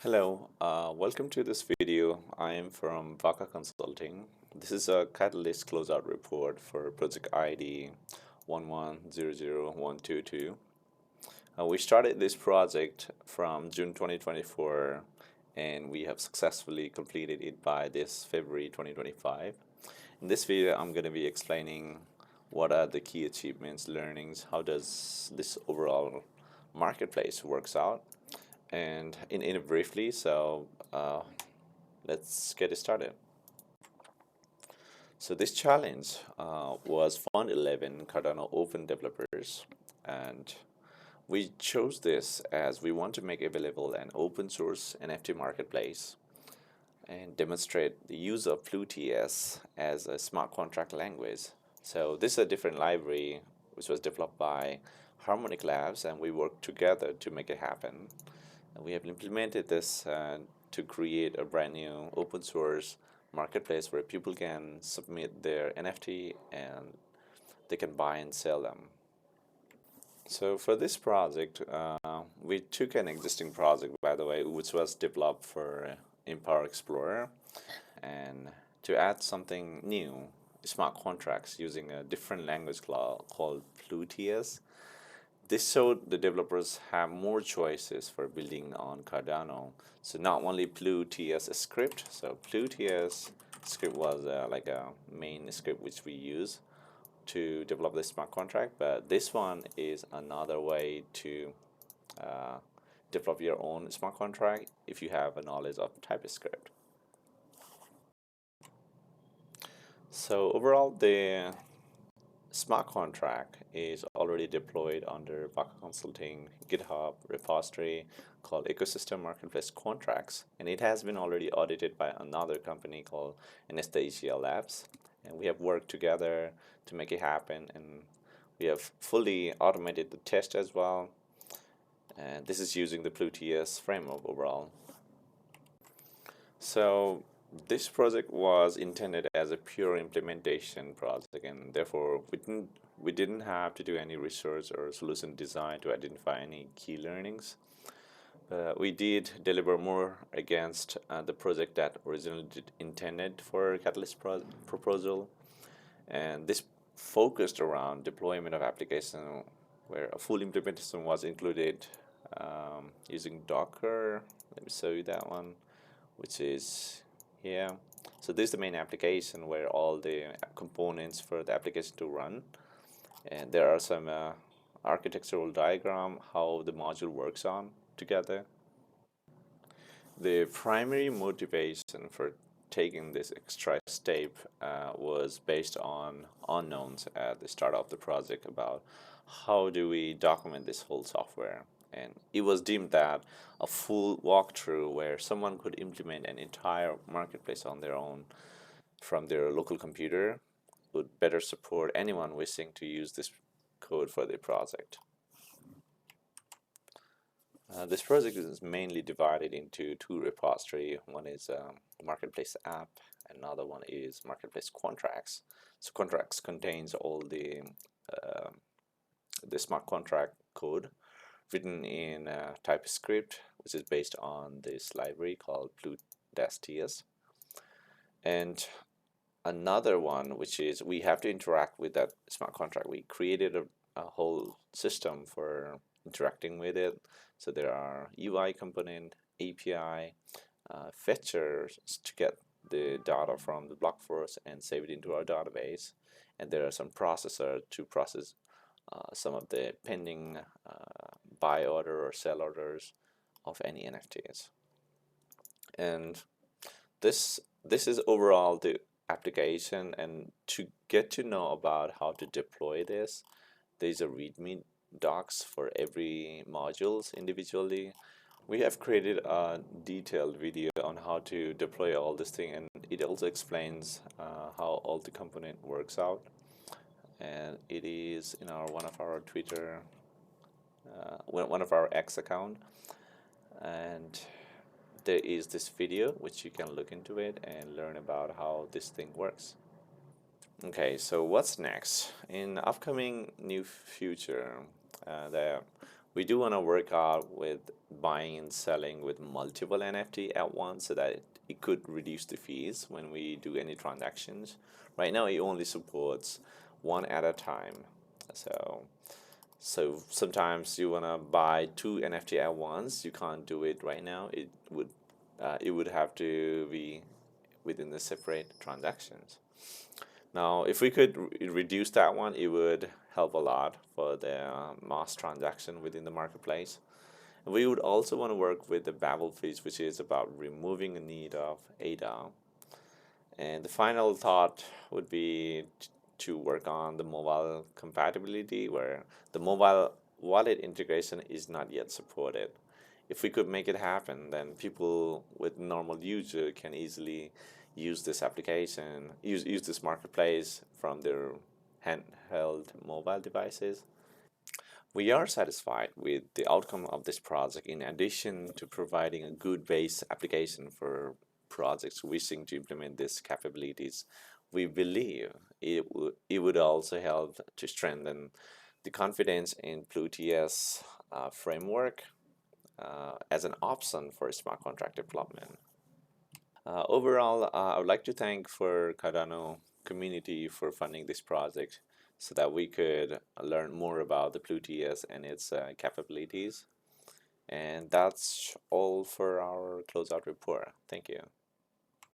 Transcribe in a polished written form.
Hello, welcome to this video. I am from Vaka Consulting. This is a Catalyst closeout report for project ID 1100122. We started this project from June 2024 and we have successfully completed it by this February 2025. In this video, I'm going to be explaining what are the key achievements, learnings, how does this overall marketplace works out, and in it briefly. Let's get it started. So this challenge was Fund 11 Cardano Open Developers, and we chose this as we want to make available an open source NFT marketplace and demonstrate the use of FluTS as a smart contract language. So this is a different library which was developed by Harmonic Labs, and we worked together to make it happen. We have implemented this to create a brand new open source marketplace where people can submit their NFT and they can buy and sell them. So for this project, we took an existing project, by the way, which was developed for Empower Explorer, and to add something new, smart contracts using a different language called FluTS. This showed the developers have more choices for building on Cardano. So not only FluTS script, so FluTS script was like a main script which we use to develop the smart contract, but this one is another way to develop your own smart contract if you have a knowledge of TypeScript. So overall, the smart contract is already deployed under Vaka Consulting GitHub repository called Ecosystem Marketplace Contracts, and it has been already audited by another company called Anastasia Labs, and we have worked together to make it happen, and we have fully automated the test as well, and this is using the FluTS framework overall. So this project was intended as a pure implementation project, and therefore we didn't have to do any research or solution design to identify any key learnings. We did deliver more against the project that originally intended for Catalyst proposal, and this focused around deployment of application where a full implementation was included using Docker. Let me show you that one, which is here. So this is the main application where all the components for the application to run, and there are some architectural diagram how the module works on together. The primary motivation for taking this extra step was based on unknowns at the start of the project about how do we document this whole software. And it was deemed that a full walkthrough where someone could implement an entire marketplace on their own from their local computer would better support anyone wishing to use this code for their project. This project is mainly divided into two repositories. One is marketplace app, another one is marketplace contracts. So contracts contains all the smart contract code written in TypeScript, which is based on this library called FluTS. And another one, which is we have to interact with that smart contract. We created a whole system for interacting with it. So there are UI component, API, fetchers to get the data from the block force and save it into our database. And there are some processor to process some of the pending buy order or sell orders of any NFTs. And this is overall the application. And to get to know about how to deploy this, there's a README docs for every modules individually. We have created a detailed video on how to deploy all this thing, and it also explains how all the component works out. And it is in one of our Twitter, one of our X account, and there is this video which you can look into it and learn about how this thing works. Okay, so what's next? In upcoming new future, We do want to work out with buying and selling with multiple NFT at once so that it could reduce the fees when we do any transactions. Right now, it only supports one at a time. So, so sometimes you want to buy two NFT at once. You can't do it right now. It would have to be within the separate transactions. Now, if we could reduce that one, it would help a lot for the mass transaction within the marketplace. We would also want to work with the Babel fees, which is about removing the need of ADA. And the final thought would be to work on the mobile compatibility, where the mobile wallet integration is not yet supported. If we could make it happen, then people with normal user can easily use this application, use this marketplace from their handheld mobile devices. We are satisfied with the outcome of this project in addition to providing a good base application for projects wishing to implement these capabilities. We believe it would also help to strengthen the confidence in BlueTS framework as an option for smart contract development. Overall, I would like to thank for Cardano community for funding this project so that we could learn more about the BlueTS and its capabilities. And that's all for our closeout report. Thank you.